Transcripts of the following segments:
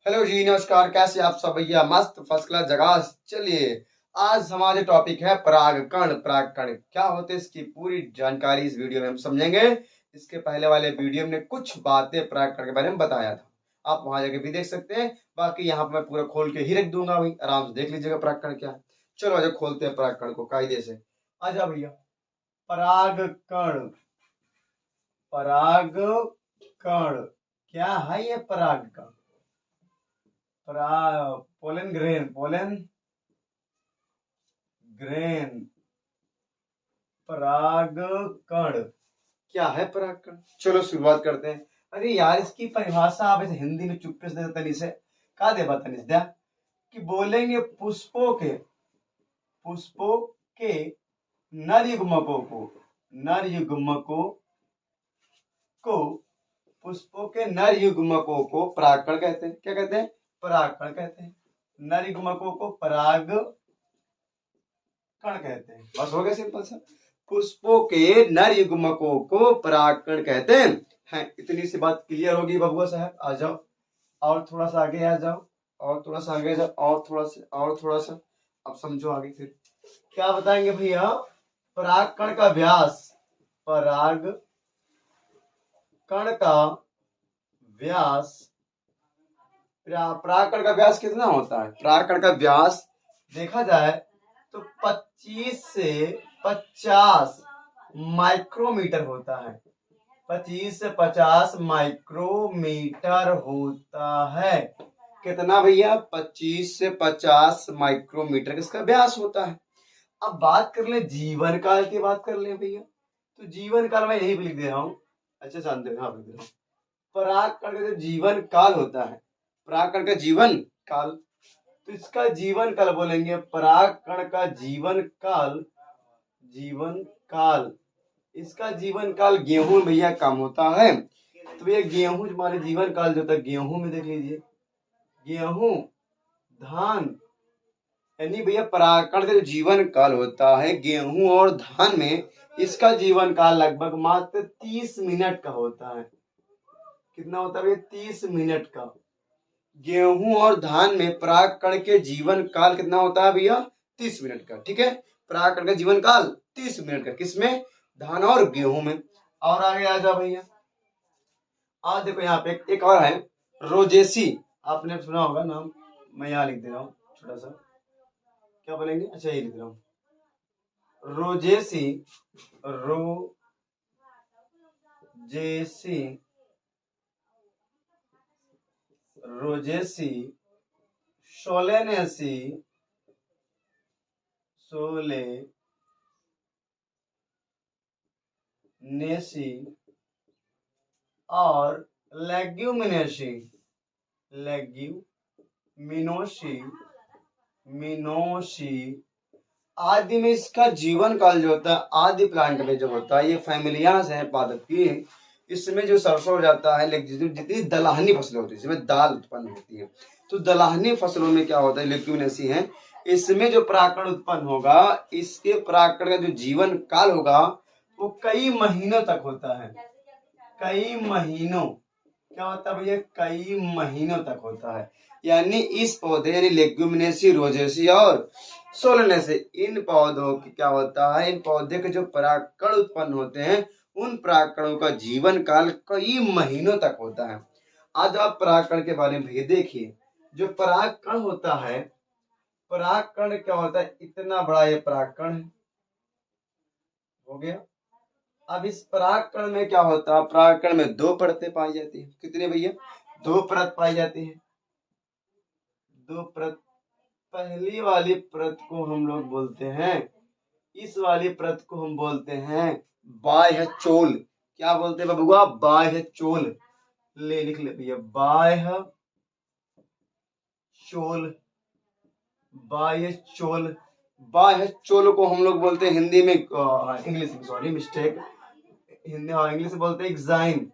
Hello जी, नमस्कार। कैसे आप सब भैया? मस्त फर्स्ट क्लास जगह। चलिए, आज हमारे टॉपिक है परागकण। परागकण क्या होते हैं, इसकी पूरी जानकारी इस वीडियो में हम समझेंगे। इसके पहले वाले वीडियो में कुछ बातें परागकण के बारे में बताया था, आप वहां जाके भी देख सकते हैं। बाकी यहाँ पे मैं पूरा खोल के ही रख दूंगा, भाई आराम से देख लीजिएगा परागकण क्या है। चलो आज खोलते हैं परागकण को कायदे से। आ जाओ भैया। परागकण, परागकण क्या है? ये परागकण, पोलन ग्रेन, पोलन ग्रेन, परागकण क्या है? परागकण। चलो शुरुआत करते हैं। अरे यार, इसकी परिभाषा आप इसे हिंदी में चुप्पे से तनी से का दे तनी दे कि बोलेंगे पुष्पों के नर युग्मकों को, नर युग्मकों को पुष्पों के नर युग्मकों को परागकण कहते हैं। क्या कहते हैं? परागकण कहते हैं। नर युग्मकों को परागकण कहते हैं। बस हो गया, सिंपल सा। पुष्पों के नर युग्मकों को परागकण कहते हैं। इतनी सी बात क्लियर होगी बबुआ साहब। आ जाओ और थोड़ा सा आगे आ जाओ, और थोड़ा सा आगे जाओ, और थोड़ा सा, और थोड़ा सा। अब समझो आगे फिर क्या बताएंगे भैया। परागकण का व्यास, परागकण का व्यास, परागकण का व्यास कितना होता है? परागकण का व्यास देखा जाए तो 25 से 50 माइक्रोमीटर होता है। 25 से 50 माइक्रोमीटर होता है। कितना भैया? 25 से 50 माइक्रोमीटर इसका व्यास होता है। अब बात कर ले जीवन काल की, बात कर ले भैया। तो जीवन काल में यही भी लिख दे रहा हूं। अच्छा जानते हो, हाँ लिख दे रहा हूं। परागकण का जो जीवन काल होता है, परागकण का जीवन काल, तो इसका जीवन काल बोलेंगे परागकण का जीवन काल। जीवन काल, इसका जीवन काल गेहूं भैया कम होता है। तो भैया गेहूं हमारे जीवन काल जो होता है, गेहूं में देख लीजिए, गेहूं, धान, यानी भैया परागकण का जो जीवन काल होता है गेहूं और धान में, इसका जीवन काल लगभग मात्र 30 मिनट का होता है। कितना होता है भैया? 30 मिनट का। गेहूं और धान में परागकण के जीवन काल कितना होता है भैया? 30 मिनट का। ठीक है, परागकण का जीवन काल 30 मिनट का। किसमें? धान और गेहूं में। और आगे आ जाओ भैया। आज देखो यहाँ पे एक और है, रोजेसी। आपने सुना होगा नाम, मैं यहाँ लिख दे रहा हूँ छोटा सा। क्या बोलेंगे? अच्छा ये लिख रहा हूँ, Rosaceae, Rosaceae, Rosaceae, Solanaceae, Solanaceae और लेग्यूमिनेसी, लेग्यूमिनोसी, मिनोसी आदि में इसका जीवन काल जो होता है, आदि प्लांट में जो होता है, ये फैमिलियाज है पादप की। इसमें जो सरसों हो जाता है, जितनी दलहनी फसलें होती है इसमें दाल उत्पन्न होती है। तो दलहनी फसलों में क्या होता है, लेग्यूमिनेसी है, इसमें जो परागकण उत्पन्न होगा, इसके परागकण का जो जीवन काल होगा वो कई महीनों तक होता है। कई महीनों, क्या होता है भैया? कई महीनों तक होता है। यानी इस पौधे यानी लेग्यूमिनेसी, रोजेसी और सोलेनेसी, इन पौधों की क्या होता है, इन पौधे के जो परागकण उत्पन्न होते हैं उन परागकणों का जीवन काल कई महीनों तक होता है। आज आप परागकण के बारे में देखिए। जो परागकण होता है, परागकण क्या होता है? इतना बड़ा ये परागकण है, हो गया। अब इस परागकण में क्या होता है? परागकण में दो परतें पाई जाती है। कितने भैया? दो परत पाई जाती है। दो परत। पहली वाली परत को हम लोग बोलते हैं, इस वाली परत को हम बोलते हैं बाह्य चोल। क्या बोलते हैं बबुआ? बाह्य चोल। ले लिख ले भैया, बाह्य चोल, बाह्य चोल। बाह्य चोल को हम लोग बोलते हैं हिंदी में, इंग्लिश में, सॉरी मिस्टेक, हिंदी इंग्लिश में बोलते हैं एक्साइन।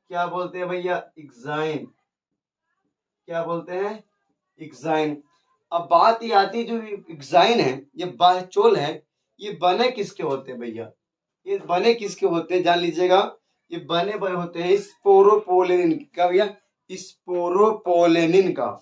क्या बोलते हैं भैया? एक्साइन। क्या बोलते हैं? एक्साइन। अब बात ये आती है, जो एक्साइन है, ये बाह्यचोल है, ये बने किसके होते हैं भैया? ये बने किसके होते हैं जान लीजिएगा। ये बने होते हैं स्पोरोपोलिन का भैया, स्पोरोपोलिन स्पोरोपोलेनिन का,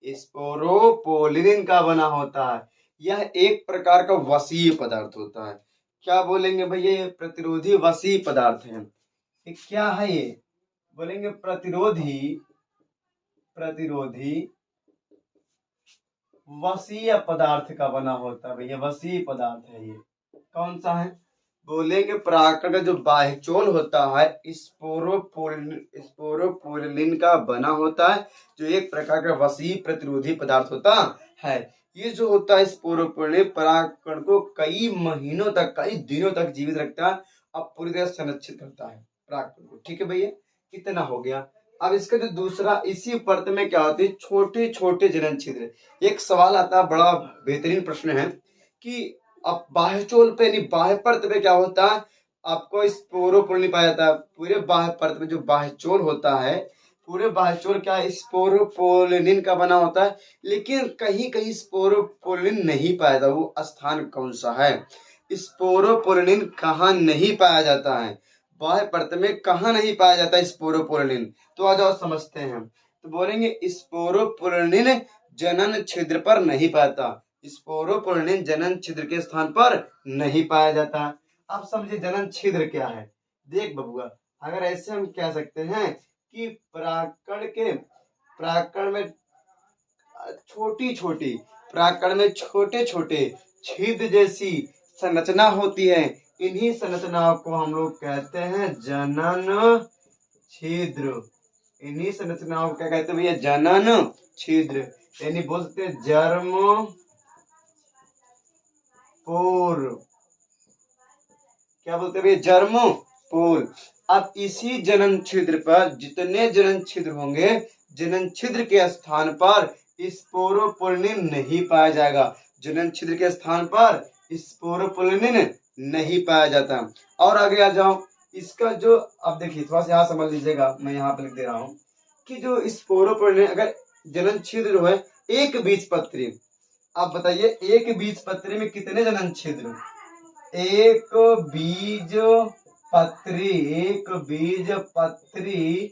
स्पोरोपोलेनिन का बना होता है। यह एक प्रकार का वसीय पदार्थ होता है। क्या बोलेंगे भैया? ये प्रतिरोधी वसीय पदार्थ है। ये क्या है? ये बोलेंगे प्रतिरोधी वसीय पदार्थ का बना होता है भैया, वसीय पदार्थ है ये। कौन सा है? बोलेंगे परागकण का जो बाह्यचोल होता है स्पोरोपोलिन का बना होता है, जो एक प्रकार का वसीय प्रतिरोधी पदार्थ होता है। ये जो होता है स्पोरोपोलिन परागकण को कई महीनों तक, कई दिनों तक जीवित रखता है और पूरी तरह संरक्षित करता है परागकण को। ठीक है भैया, इतना हो गया। अब इसका जो दूसरा, इसी परत में क्या होती है? छोटे छोटे जनन छिद्र। एक सवाल आता है, बड़ा बेहतरीन प्रश्न है कि अब बाह्यचोल पे, नहीं बाह्य परत पे क्या होता है? आपको स्पोरोपोलिन नहीं पाया जाता। पूरे बाह्य परत में जो बाह्यचोल होता है, पूरे बाह्यचोल क्या स्पोरोपोलिन का बना होता है, लेकिन कहीं कहीं स्पोरोपोलिन नहीं पाया जाता। वो स्थान कौन सा है? स्पोरोपोलिन कहाँ नहीं पाया जाता है? बाह्य परत में कहाँ नहीं पाया जाता है स्पोरोपोलिन? तो आ जाओ समझते हैं। तो बोलेंगे स्पोरोपोलिन जनन छिद्र पर नहीं पाता। स्पोरोपोलिन जनन छिद्र के स्थान पर नहीं पाया जाता। अब समझे जनन छिद्र क्या है। देख बबुआ, अगर ऐसे हम कह सकते हैं कि परागकण में छोटे छोटे छिद्र जैसी संरचना होती है। इन्हीं संरचनाओं को हम लोग कहते हैं जनन छिद्र। इन्हीं संरचनाओं को क्या कहते हैं भैया? जनन छिद्र, यानी बोल सकते हैं जर्म पोर। क्या बोलते हैं भैया? जर्म पोल। अब इसी जनन छिद्र पर जितने जनन छिद्र होंगे, जनन छिद्र के स्थान पर स्पोरोपोलिन नहीं पाया जाएगा। जनन छिद्र के स्थान पर स्पोरोपोलिन नहीं पाया जाता। और आगे आ जाओ। इसका जो, अब देखिए थोड़ा सा यहाँ समझ लीजिएगा, मैं यहाँ पे लिख दे रहा हूँ कि जो स्पोरोपोलिन, अगर जनन छिद्र जो है एक बीजपत्री, आप बताइए एक बीजपत्री में कितने जनन छिद्र? एक बीजपत्री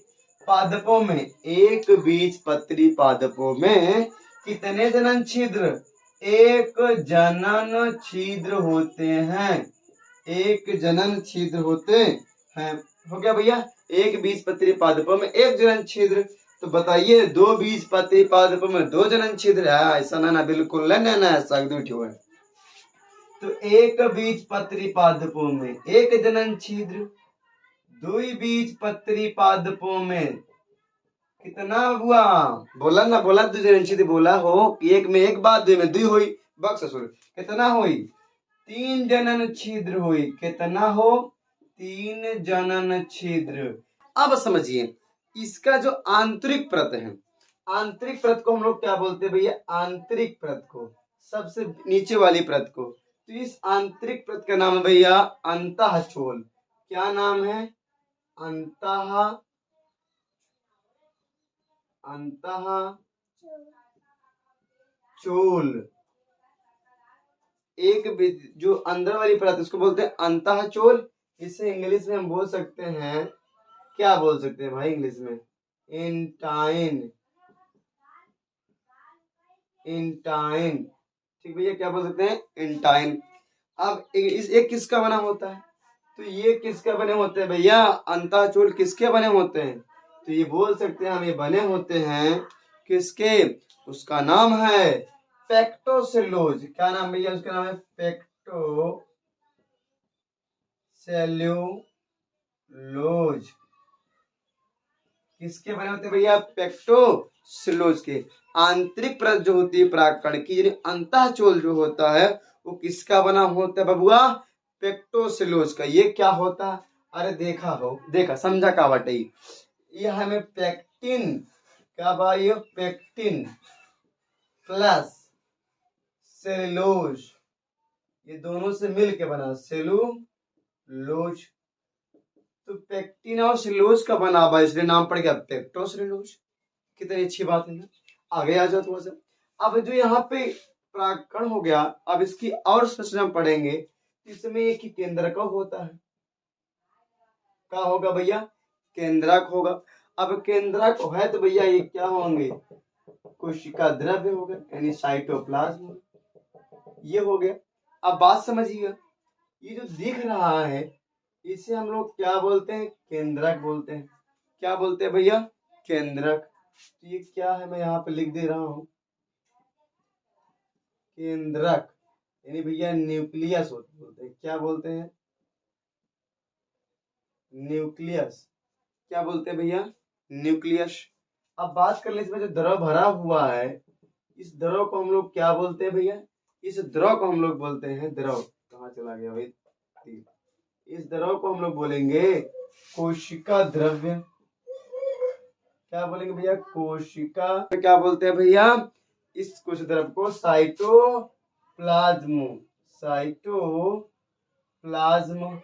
पादपों में, एक बीजपत्री पादपों में कितने जनन छिद्र? एक जनन छिद्र होते हैं। एक जनन छिद्र होते हैं। हो गया भैया? एक बीजपत्री पादपों में एक जनन छिद्र। तो बताइए दो बीजपत्री पादपों में दो जनन छिद्र है? ऐसा ना, बिल्कुल ना, ऐसा है। तो एक बीजपत्री पादपों में एक जनन छिद्र, दो बीजपत्री पादपों में कितना हुआ? बोला ना, बोला दो जनन छिद्र बोला हो कि एक में एक बात, दो में दो हुई। बक्ससुर कितना हुई? तीन जनन छिद्र हुई। कितना हो? तीन जनन छिद्र। अब समझिए इसका जो आंतरिक परत है, आंतरिक परत को हम लोग क्या बोलते हैं भैया? आंतरिक परत को, सबसे नीचे वाली परत को। तो इस आंतरिक परत का नाम है भैया अंतःचोल। क्या नाम है? अंतःचोल। एक जो अंदर वाली परत इसको बोलते हैं अंतःचोल। इसे इंग्लिश में हम बोल सकते हैं, क्या बोल सकते हैं भाई इंग्लिश में? इंटाइन। ठीक भैया, क्या बोल सकते हैं? इंटाइन। अब एक किसका बना होता है? तो ये किसका बने होते हैं भैया? अंतःचोल किसके बने होते हैं? तो ये बोल सकते हैं हम, ये बने होते हैं किसके? उसका नाम है पेक्टोसेलुलोज। क्या नाम भैया उसका? नाम है पेक्टोसेलुलोज। किसके बने होते हैं भैया? पेक्टोसेलुलोज के। आंतरिक परत जो होती है परागकण की, यानी अंतःचोल जो होता है, वो किसका बना होता है बबुआ? पेक्टोसेलुलोज का। ये क्या होता है? अरे देखा समझा का बटाई। ये हमें पेक्टिन, क्या भाई? पेक्टिन प्लस सेलुलोज, ये दोनों से मिल के बना सेलुलोज। तो पेक्टिन और सेलुलोज का बना हुआ, इसलिए नाम पड़ गया पेक्टोसेलुलोज। कितनी अच्छी बात है ना। आगे आ जाओ थोड़ा सा। अब जो यहाँ पे परागकण हो गया। अब इसकी और संरचना पढ़ेंगे, इसमें एक ही केंद्रक होता है। क्या होगा भैया? केंद्रक होगा। अब केंद्रक है तो भैया ये क्या होंगे? कोशिका द्रव्य होगा, यानी साइटोप्लाज्म। ये हो गया। अब बात समझिएगा, ये जो दिख रहा है इसे हम लोग क्या बोलते हैं? केंद्रक बोलते हैं। क्या बोलते हैं भैया? केंद्रक। तो ये क्या है, मैं यहाँ पे लिख दे रहा हूँ, केंद्रक, यानी भैया न्यूक्लियस बोलते हैं। क्या बोलते हैं? न्यूक्लियस। क्या बोलते हैं भैया? न्यूक्लियस। अब बात कर ले, इसमें जो द्रव भरा हुआ है, इस द्रव को हम लोग क्या बोलते हैं भैया? इस द्रव को हम लोग बोलते हैं, द्रव कहाँ चला गया भाई? इस द्रव को हम लोग बोलेंगे कोशिका द्रव्य। क्या बोलेंगे भैया? कोशिका। क्या बोलते हैं भैया? इस कोशिका द्रव्य को साइटोप्लाज्म। साइटोप्लाज्म।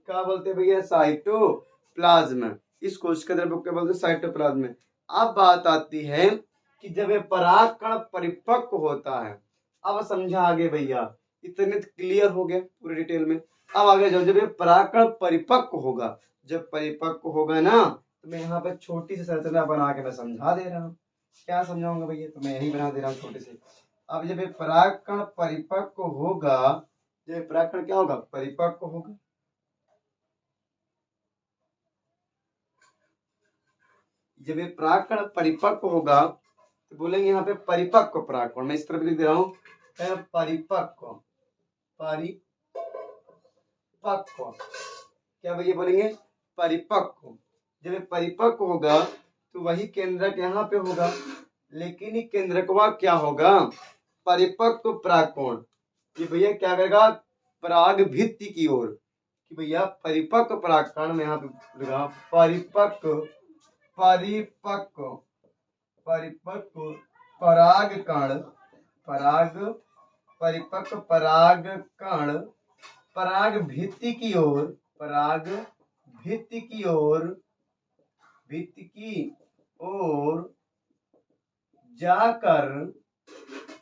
क्या बोलते हैं भैया? साइटोप्लाज्म। इस कोशिका द्रव्य को क्या बोलते हैं? साइटोप्लाज्म। अब बात आती है कि जब ये परागकण परिपक्व होता है, अब समझा आगे भैया, इतने क्लियर हो गया पूरे डिटेल में। अब आगे जाओ, जब ये परागकण परिपक्व होगा, जब परिपक्व होगा ना, तो मैं यहाँ पे छोटी सी संरचना बना के मैं समझा दे रहा हूँ। क्या समझाऊंगा भैया? तो मैं यही बना दे रहा हूँ छोटे से। अब जब ये परागकण परिपक्व होगा, जब परागकण क्या होगा? परिपक्व होगा। जब ये परागकण परिपक्व होगा तो बोलेंगे यहाँ पे परिपक्व परागकण। मैं इस तरफ लिख दे रहा हूँ, परिपक्व। परिपक्व। क्या भैया बोलेंगे? परिपक्व। जब ये परिपक्व होगा तो वही केंद्रक यहाँ पे होगा, लेकिन ये केंद्रकवा क्या होगा? परिपक्व परागकण। ये भैया क्या करेगा? पराग भित्ति की ओर, कि भैया परिपक्व परागकण में यहाँ पे लगा परिपक्व। परिपक्व। परिपक्व परागकण। परिपक्व परागकण पराग भित्ति की ओर, पराग भित्ति की ओर, भित्ति की ओर जाकर,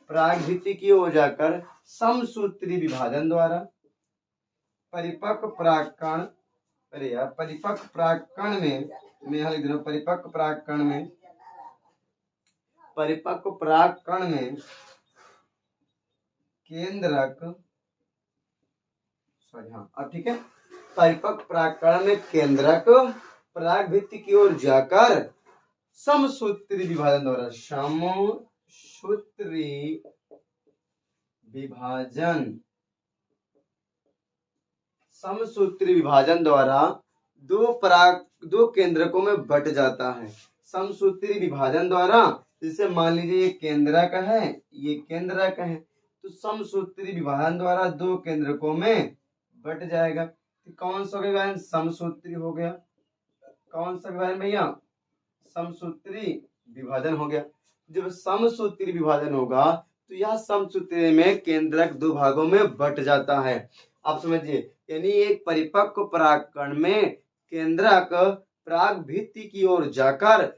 पराग भित्ति की ओर जाकर समसूत्री विभाजन द्वारा परिपक्व परागकण, अरे यार, परिपक्व परागकण में, मैं यहाँ लिख दे रहा हूँ, परिपक्व परागकण में, परिपक्व परागकण में केंद्रक, सॉरी हाँ अब ठीक है, परिपक्व परागकण में केंद्रक पराग भित्ति की ओर जाकर समसूत्री विभाजन द्वारा, समसूत्री विभाजन, समसूत्री विभाजन द्वारा दो केंद्रकों में बट जाता है। समसूत्री विभाजन द्वारा, जैसे मान लीजिए ये केंद्रक है, ये केंद्रक है, तो समसूत्री विभाजन द्वारा दो केंद्रकों में बट जाएगा। तो कौन सा विभाजन? समसूत्री हो गया। कौन सा विभाजन भैया? समसूत्री विभाजन हो गया। जब समसूत्री विभाजन होगा तो यह समसूत्री में केंद्रक दो भागों में बट जाता है। आप समझिए, यानी एक परिपक्व परागकण में केंद्रक पराग भित्ति की ओर जाकर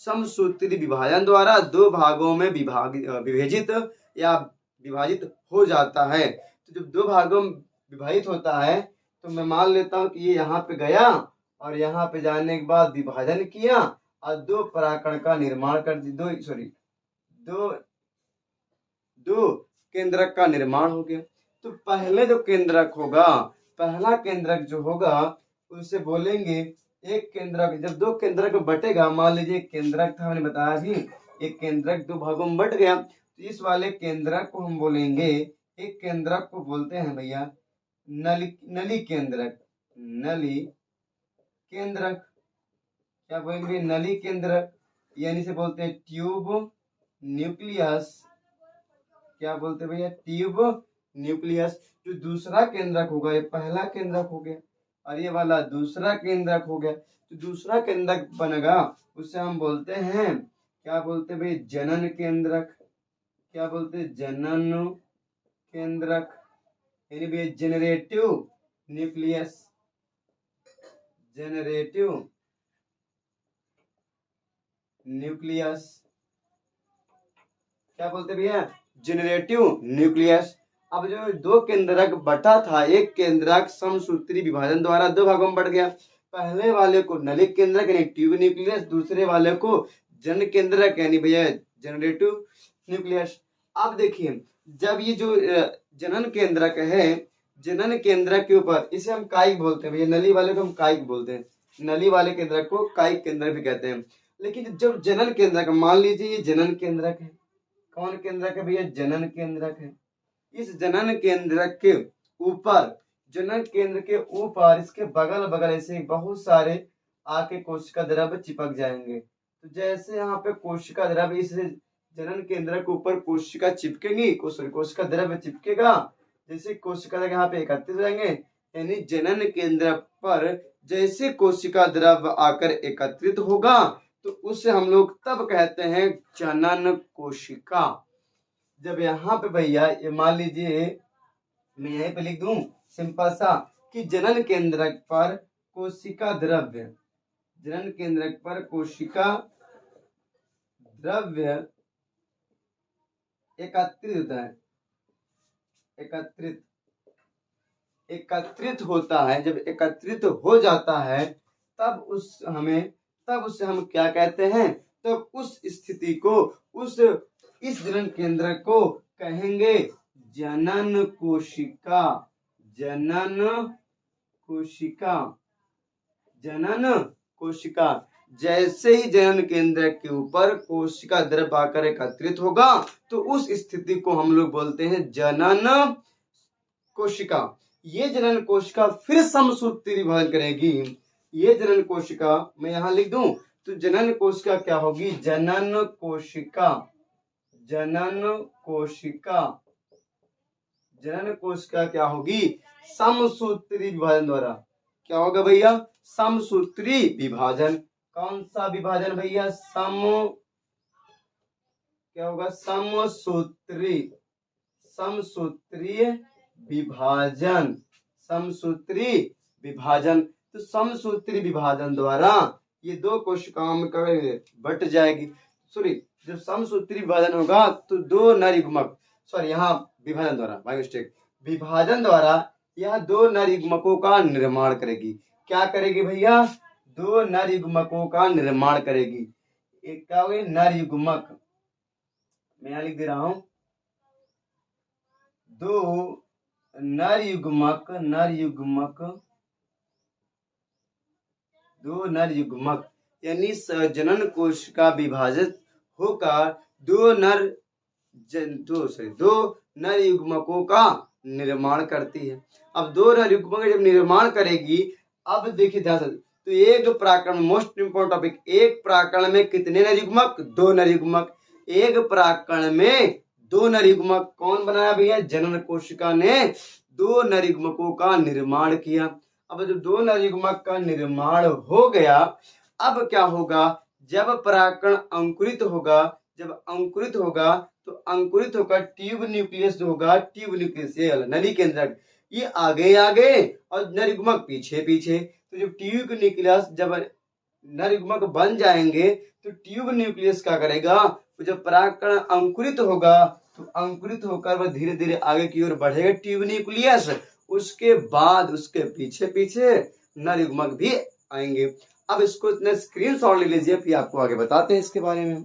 समसूत्री विभाजन द्वारा दो भागों में विभाजित या विभाजित हो जाता है। तो जब दो भागों में विभाजित होता है तो मैं मान लेता हूं कि ये यहाँ पे गया और यहाँ पे जाने के बाद विभाजन किया और दो परागकण का निर्माण कर दो केंद्रक का निर्माण हो गया। तो पहले जो केंद्रक होगा, पहला केंद्रक जो होगा उसे बोलेंगे एक केंद्रक। जब दो केंद्रक बटेगा, मान लीजिए केंद्रक था, मैंने बताया भी, एक केंद्रक दो भागों में बट गया, तो इस वाले केंद्रक को हम बोलेंगे, एक केंद्रक को बोलते हैं भैया नली केंद्रक। नली केंद्रक। क्या बोलेंगे? नली केंद्रक, यानी से बोलते हैं ट्यूब न्यूक्लियस। क्या बोलते हैं भैया? Tube nucleus. जो दूसरा केंद्रक होगा, ये पहला केंद्रक हो गया और ये वाला दूसरा केंद्रक हो गया। तो दूसरा केंद्रक बनेगा, उसे हम बोलते हैं, क्या बोलते हैं भाई? जनन केंद्रक। क्या बोलते हैं? जनन केंद्रक, यानी भैया जेनरेटिव न्यूक्लियस। Generative nucleus. क्या बोलते भैया? Generative nucleus. अब जो दो केंद्रक बटा था, एक केंद्रक समसूत्री विभाजन द्वारा दो भागों में बढ़ गया। पहले वाले को नलिक केंद्रक यानी ट्यूब न्यूक्लियस, दूसरे वाले को जन केंद्रक यानी भैया जनरेटिव न्यूक्लियस। अब देखिए जब ये जो जनन केंद्रक है, जनन केंद्रक के ऊपर इसे हम कायिक बोलते हैं भैया, नली वाले को हम कायिक बोलते हैं, नली वाले केंद्रक को कायिक केंद्रक भी कहते हैं। लेकिन जब जनन केंद्रक, मान लीजिए ये जनन केंद्रक है, कौन केंद्रक है भैया, जनन केंद्रक है। इस जनन केंद्रक के ऊपर, जनन केंद्र के ऊपर इसके बगल बगल ऐसे बहुत सारे आके कोशिका द्रव्य चिपक जाएंगे। तो जैसे यहाँ पे कोशिका द्रव्य इस जनन केंद्र के ऊपर कोशिका चिपकेंगी, कोशिका द्रव्य चिपकेगा, जैसे कोशिका द्रव्य यहाँ पे एकत्रित हो जाएंगे, यानी जनन केंद्र पर जैसे कोशिका द्रव्य आकर एकत्रित होगा तो उसे हम लोग तब कहते हैं जनन कोशिका। जब यहाँ पे भैया ये मान लीजिए मैं यहीं पे लिख दूं सिंपल सा कि जनन केंद्रक पर कोशिका द्रव्य, जनन केंद्रक पर कोशिका द्रव्य एकत्रित होता है, एकत्रित होता है। जब एकत्रित हो जाता है तब उसे हम क्या कहते हैं, तब उस स्थिति को, इस जनन केंद्र को कहेंगे जनन कोशिका, जनन कोशिका, जनन कोशिका। जैसे ही जनन केंद्र के ऊपर कोशिका द्रव्य आकर एकत्रित होगा तो उस स्थिति को हम लोग बोलते हैं जनन कोशिका। ये जनन कोशिका फिर समसूत्री विभाजन करेगी। ये जनन कोशिका मैं यहाँ लिख दूं तो जनन कोशिका क्या होगी, जनन कोशिका, जनन कोशिका, जनन कोशिका क्या होगी, समसूत्री विभाजन द्वारा। क्या होगा भैया, समसूत्री विभाजन। कौन सा विभाजन भैया, क्या होगा, समसूत्री, समसूत्रीय विभाजन, समसूत्री विभाजन। तो समसूत्री विभाजन द्वारा ये दो कोशिकाओं में बट जाएगी। सॉरी, जब समसूत्री विभाजन होगा तो दो नर युग्मक, सॉरी यहाँ विभाजन द्वारा, बाय मिस्टेक, विभाजन द्वारा यह दो नर युग्मकों का निर्माण करेगी। क्या करेगी भैया, दो नर युग्मकों का निर्माण करेगी। एक क्या होगी, नर युग्मक, मैं यहाँ लिख दे रहा हूं, दो नर युग्मक, नर युग्मक, दो नर युग्मक, यानी जनन कोशिका विभाजित होकर दो नर युग्मकों का निर्माण करती है। अब दो नर युग्मक जब निर्माण करेगी, अब देखिए ध्यान से, तो एक प्राकरण, मोस्ट इंपोर्टेंट टॉपिक, एक प्राकरण में कितने नर युग्मक, दो नर युग्मक। एक प्राकरण में दो नर युग्मक कौन बनाया भैया, जनन कोशिका ने दो नर युग्मकों का निर्माण किया। अब जब दो नर युग्मक का निर्माण हो गया, अब क्या होगा, जब प्राकरण अंकुरित होगा, जब अंकुरित होगा तो अंकुरित होकर ट्यूब न्यूक्लियस जो होगा, ट्यूब न्यूक्लियस ये नली केंद्रक, ये आगे आगे और नर युग्मक पीछे पीछे। तो जब ट्यूब न्यूक्लियस, जब नर युग्मक बन जाएंगे तो ट्यूब न्यूक्लियस क्या करेगा, तो जब परागकण अंकुरित होगा तो अंकुरित होकर वह धीरे धीरे आगे की ओर बढ़ेगा ट्यूब न्यूक्लियस, उसके बाद उसके पीछे पीछे नर युग्मक भी आएंगे। अब इसको इतने स्क्रीनशॉट ले लीजिए, फिर आपको आगे बताते हैं इसके बारे में।